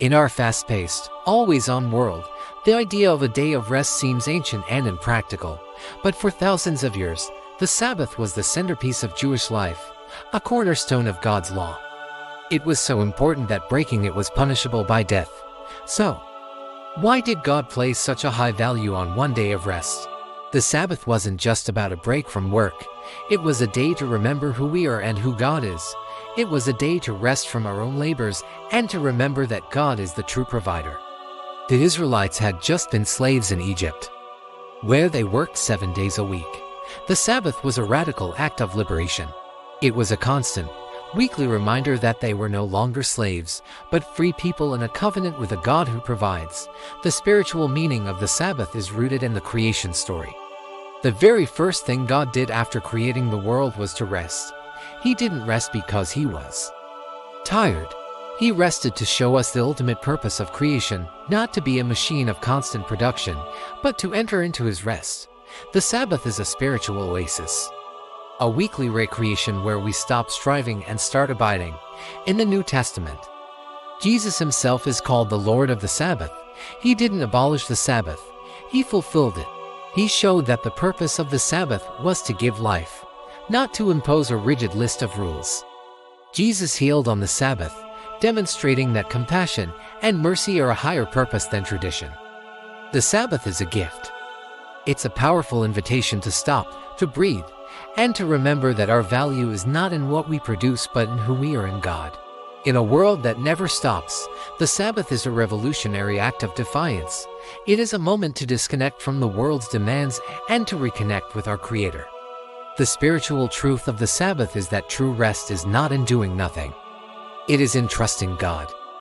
In our fast-paced, always-on world, the idea of a day of rest seems ancient and impractical. But for thousands of years, the Sabbath was the centerpiece of Jewish life, a cornerstone of God's law. It was so important that breaking it was punishable by death. So, why did God place such a high value on one day of rest? The Sabbath wasn't just about a break from work. It was a day to remember who we are and who God is. It was a day to rest from our own labors and to remember that God is the true provider. The Israelites had just been slaves in Egypt, where they worked 7 days a week. The Sabbath was a radical act of liberation. It was a constant, weekly reminder that they were no longer slaves, but free people in a covenant with a God who provides. The spiritual meaning of the Sabbath is rooted in the creation story. The very first thing God did after creating the world was to rest. He didn't rest because he was tired. He rested to show us the ultimate purpose of creation, not to be a machine of constant production, but to enter into his rest. The Sabbath is a spiritual oasis, a weekly recreation where we stop striving and start abiding. In the New Testament, Jesus himself is called the Lord of the Sabbath. He didn't abolish the Sabbath, he fulfilled it. He showed that the purpose of the Sabbath was to give life, not to impose a rigid list of rules. Jesus healed on the Sabbath, demonstrating that compassion and mercy are a higher purpose than tradition. The Sabbath is a gift. It's a powerful invitation to stop, to breathe, and to remember that our value is not in what we produce but in who we are in God. In a world that never stops, the Sabbath is a revolutionary act of defiance. It is a moment to disconnect from the world's demands and to reconnect with our Creator. The spiritual truth of the Sabbath is that true rest is not in doing nothing. It is in trusting God.